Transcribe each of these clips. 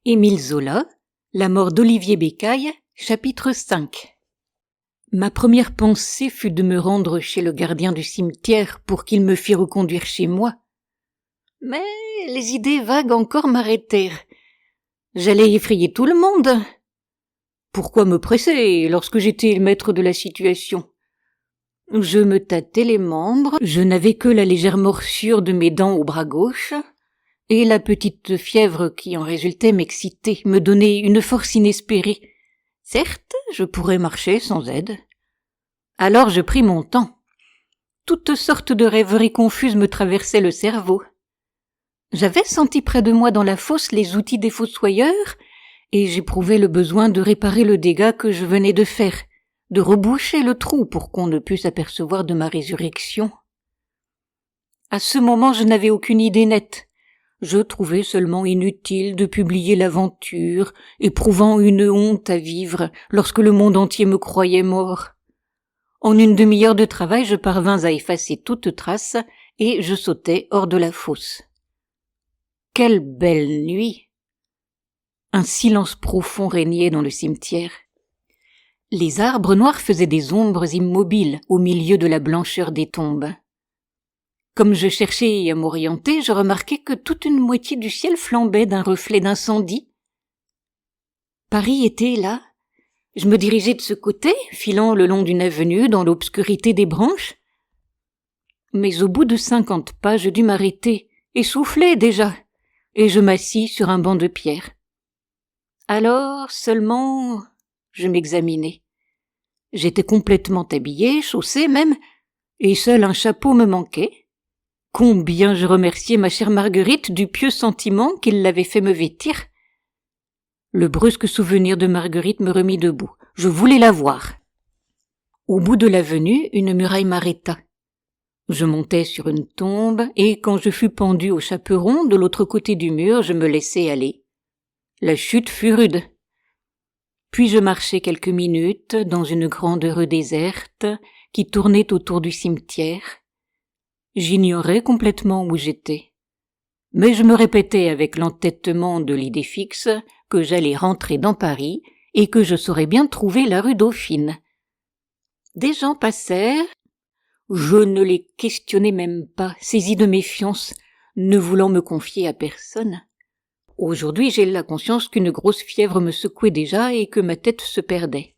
Émile Zola, La mort d'Olivier Bécaille, chapitre 5. Ma première pensée fut de me rendre chez le gardien du cimetière pour qu'il me fît reconduire chez moi. Mais les idées vagues encore m'arrêtèrent. J'allais effrayer tout le monde. Pourquoi me presser lorsque j'étais le maître de la situation ? Je me tâtais les membres, je n'avais que la légère morsure de mes dents au bras gauche, et la petite fièvre qui en résultait m'excitait, me donnait une force inespérée. Certes, je pourrais marcher sans aide. Alors je pris mon temps. Toutes sortes de rêveries confuses me traversaient le cerveau. J'avais senti près de moi dans la fosse les outils des fossoyeurs, et j'éprouvais le besoin de réparer le dégât que je venais de faire, de reboucher le trou pour qu'on ne pût s'apercevoir de ma résurrection. À ce moment, je n'avais aucune idée nette. Je trouvais seulement inutile de publier l'aventure, éprouvant une honte à vivre lorsque le monde entier me croyait mort. En une demi-heure de travail, je parvins à effacer toute trace et je sautai hors de la fosse. Quelle belle nuit! Un silence profond régnait dans le cimetière. Les arbres noirs faisaient des ombres immobiles au milieu de la blancheur des tombes. Comme je cherchais à m'orienter, je remarquai que toute une moitié du ciel flambait d'un reflet d'incendie. Paris était là. Je me dirigeai de ce côté, filant le long d'une avenue dans l'obscurité des branches. Mais au bout de 50 pas, je dus m'arrêter, essoufflé déjà, et je m'assis sur un banc de pierre. Alors seulement, je m'examinai. J'étais complètement habillé, chaussé même, et seul un chapeau me manquait. Combien je remerciai ma chère Marguerite du pieux sentiment qu'il l'avait fait me vêtir. Le brusque souvenir de Marguerite me remit debout. Je voulais la voir. Au bout de l'avenue, une muraille m'arrêta. Je montai sur une tombe, et quand je fus pendu au chaperon, de l'autre côté du mur, je me laissai aller. La chute fut rude. Puis je marchai quelques minutes dans une grande rue déserte qui tournait autour du cimetière. J'ignorais complètement où j'étais. Mais je me répétais avec l'entêtement de l'idée fixe que j'allais rentrer dans Paris et que je saurais bien trouver la rue Dauphine. Des gens passèrent. Je ne les questionnais même pas, saisi de méfiance, ne voulant me confier à personne. Aujourd'hui, j'ai la conscience qu'une grosse fièvre me secouait déjà et que ma tête se perdait.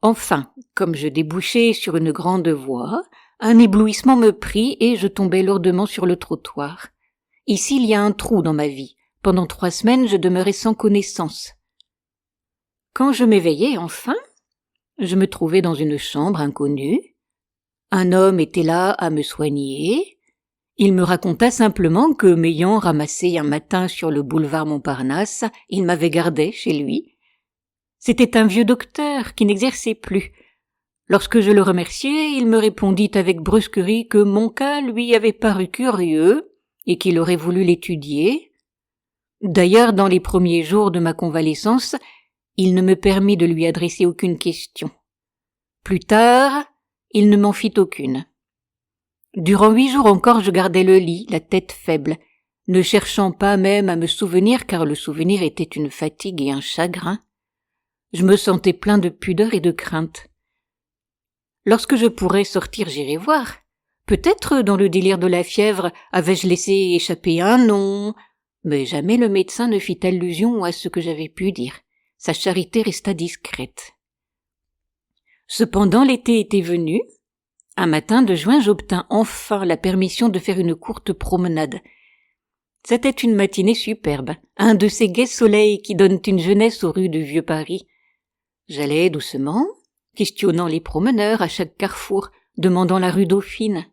Enfin, comme je débouchais sur une grande voie, un éblouissement me prit et je tombai lourdement sur le trottoir. Ici, il y a un trou dans ma vie. Pendant 3 semaines, je demeurai sans connaissance. Quand je m'éveillai enfin, je me trouvai dans une chambre inconnue. Un homme était là à me soigner. Il me raconta simplement que, m'ayant ramassé un matin sur le boulevard Montparnasse, il m'avait gardé chez lui. C'était un vieux docteur qui n'exerçait plus. Lorsque je le remerciai, il me répondit avec brusquerie que mon cas lui avait paru curieux et qu'il aurait voulu l'étudier. D'ailleurs, dans les premiers jours de ma convalescence, il ne me permit de lui adresser aucune question. Plus tard, il ne m'en fit aucune. Durant 8 jours encore, je gardai le lit, la tête faible, ne cherchant pas même à me souvenir, car le souvenir était une fatigue et un chagrin. Je me sentais plein de pudeur et de crainte. Lorsque je pourrais sortir, j'irai voir. Peut-être, dans le délire de la fièvre, avais-je laissé échapper un nom, mais jamais le médecin ne fit allusion à ce que j'avais pu dire. Sa charité resta discrète. Cependant, l'été était venu. Un matin de juin, j'obtins enfin la permission de faire une courte promenade. C'était une matinée superbe, un de ces gais soleils qui donnent une jeunesse aux rues du vieux Paris. J'allais doucement, questionnant les promeneurs à chaque carrefour, demandant la rue Dauphine.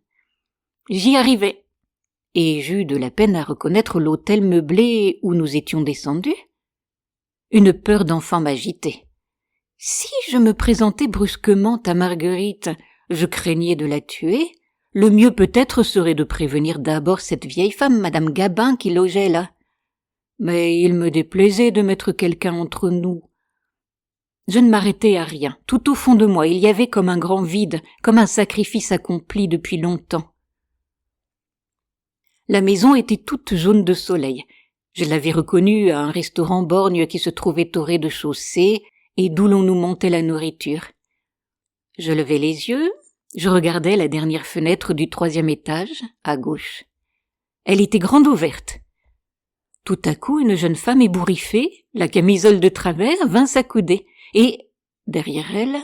J'y arrivai, et j'eus de la peine à reconnaître l'hôtel meublé où nous étions descendus. Une peur d'enfant m'agitait. Si je me présentais brusquement à Marguerite, je craignais de la tuer. Le mieux peut-être serait de prévenir d'abord cette vieille femme, madame Gabin, qui logeait là. Mais il me déplaisait de mettre quelqu'un entre nous. Je ne m'arrêtais à rien. Tout au fond de moi, il y avait comme un grand vide, comme un sacrifice accompli depuis longtemps. La maison était toute jaune de soleil. Je l'avais reconnu à un restaurant borgne qui se trouvait au rez-de-chaussée et d'où l'on nous montait la nourriture. Je levai les yeux, je regardai la dernière fenêtre du 3e étage, à gauche. Elle était grande ouverte. Tout à coup, une jeune femme ébouriffée, la camisole de travers, vint s'accouder, et, derrière elle,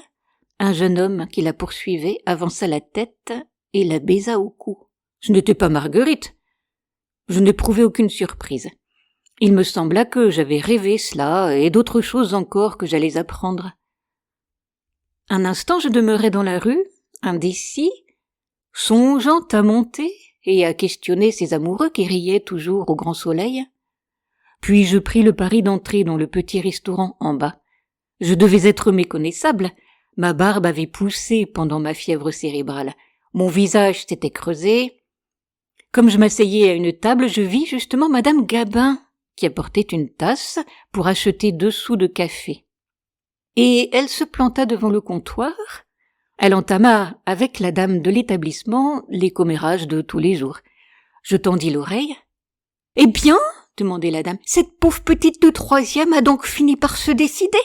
un jeune homme qui la poursuivait avança la tête et la baisa au cou. Ce n'était pas Marguerite. Je n'éprouvai aucune surprise. Il me sembla que j'avais rêvé cela et d'autres choses encore que j'allais apprendre. Un instant je demeurai dans la rue, indécis, songeant à monter et à questionner ces amoureux qui riaient toujours au grand soleil. Puis je pris le pari d'entrer dans le petit restaurant en bas. Je devais être méconnaissable. Ma barbe avait poussé pendant ma fièvre cérébrale. Mon visage s'était creusé. Comme je m'asseyais à une table, je vis justement Madame Gabin, qui apportait une tasse pour acheter 2 sous de café. Et elle se planta devant le comptoir. Elle entama avec la dame de l'établissement les commérages de tous les jours. Je tendis l'oreille. « Eh bien ?» demandait la dame. « Cette pauvre petite de 3e a donc fini par se décider ?»«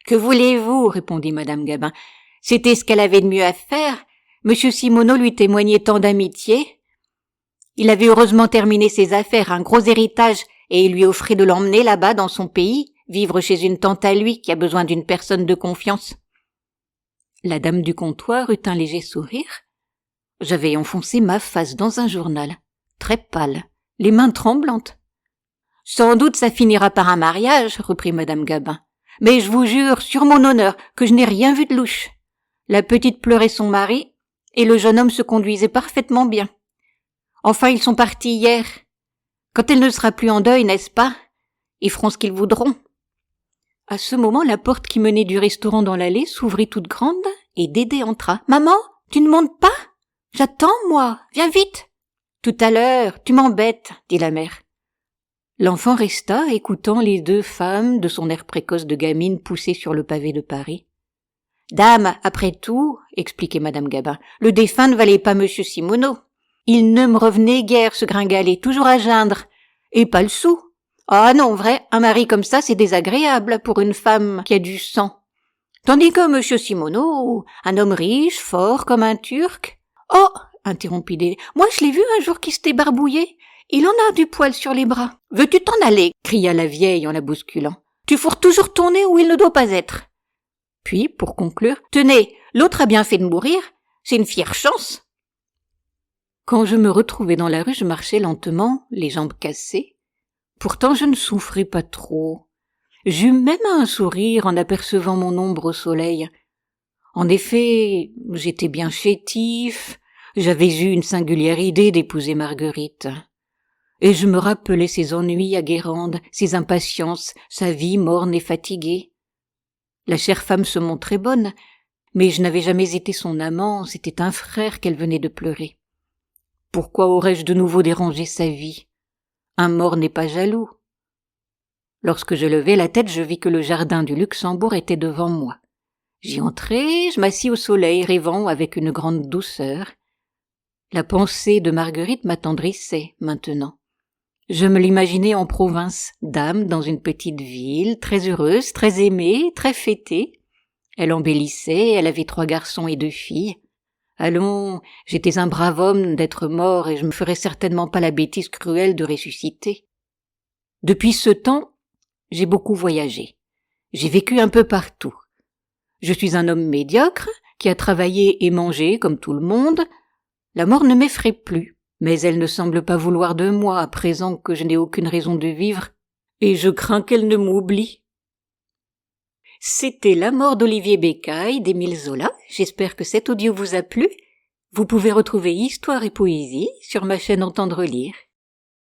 Que voulez-vous ?» répondit Madame Gabin. « C'était ce qu'elle avait de mieux à faire. Monsieur Simoneau lui témoignait tant d'amitié. Il avait heureusement terminé ses affaires, un gros héritage, et il lui offrait de l'emmener là-bas dans son pays, vivre chez une tante à lui qui a besoin d'une personne de confiance. » La dame du comptoir eut un léger sourire. J'avais enfoncé ma face dans un journal, très pâle, les mains tremblantes. « Sans doute ça finira par un mariage, » reprit Madame Gabin. « Mais je vous jure, sur mon honneur, que je n'ai rien vu de louche. La petite pleurait son mari, et le jeune homme se conduisait parfaitement bien. Enfin, ils sont partis hier. Quand elle ne sera plus en deuil, n'est-ce pas? Ils feront ce qu'ils voudront. » À ce moment, la porte qui menait du restaurant dans l'allée s'ouvrit toute grande et Dédé entra. « Maman, tu ne montes pas? J'attends, moi. Viens vite. »« Tout à l'heure, tu m'embêtes, » dit la mère. L'enfant resta, écoutant les 2 femmes de son air précoce de gamine poussées sur le pavé de Paris. « Dame, après tout, » expliquait Madame Gabin, « le défunt ne valait pas Monsieur Simoneau. Il ne me revenait guère, ce gringalet, toujours à geindre. Et pas le sou. Ah non, vrai, un mari comme ça, c'est désagréable pour une femme qui a du sang. Tandis que Monsieur Simoneau, un homme riche, fort comme un Turc. »« Oh !» interrompit Dédé, « moi je l'ai vu un jour qui s'était barbouillé. Il en a du poil sur les bras. »« Veux-tu t'en aller ?» cria la vieille en la bousculant. « Tu fourres toujours ton nez où il ne doit pas être. » Puis, pour conclure, « Tenez, l'autre a bien fait de mourir. C'est une fière chance. » Quand je me retrouvai dans la rue, je marchais lentement, les jambes cassées. Pourtant, je ne souffrais pas trop. J'eus même un sourire en apercevant mon ombre au soleil. En effet, j'étais bien chétif, j'avais eu une singulière idée d'épouser Marguerite. Et je me rappelais ses ennuis à Guérande, ses impatiences, sa vie morne et fatiguée. La chère femme se montrait bonne, mais je n'avais jamais été son amant, c'était un frère qu'elle venait de pleurer. Pourquoi aurais-je de nouveau dérangé sa vie? Un mort n'est pas jaloux. Lorsque je levai la tête, je vis que le jardin du Luxembourg était devant moi. J'y entrai, je m'assis au soleil, rêvant avec une grande douceur. La pensée de Marguerite m'attendrissait maintenant. Je me l'imaginais en province, dame dans une petite ville, très heureuse, très aimée, très fêtée. Elle embellissait, elle avait 3 garçons et 2 filles. Allons, j'étais un brave homme d'être mort et je me ferais certainement pas la bêtise cruelle de ressusciter. Depuis ce temps, j'ai beaucoup voyagé. J'ai vécu un peu partout. Je suis un homme médiocre qui a travaillé et mangé comme tout le monde. La mort ne m'effraie plus, mais elle ne semble pas vouloir de moi à présent que je n'ai aucune raison de vivre et je crains qu'elle ne m'oublie. C'était La mort d'Olivier Bécaille d'Émile Zola. J'espère que cet audio vous a plu. Vous pouvez retrouver Histoire et poésie sur ma chaîne Entendre lire.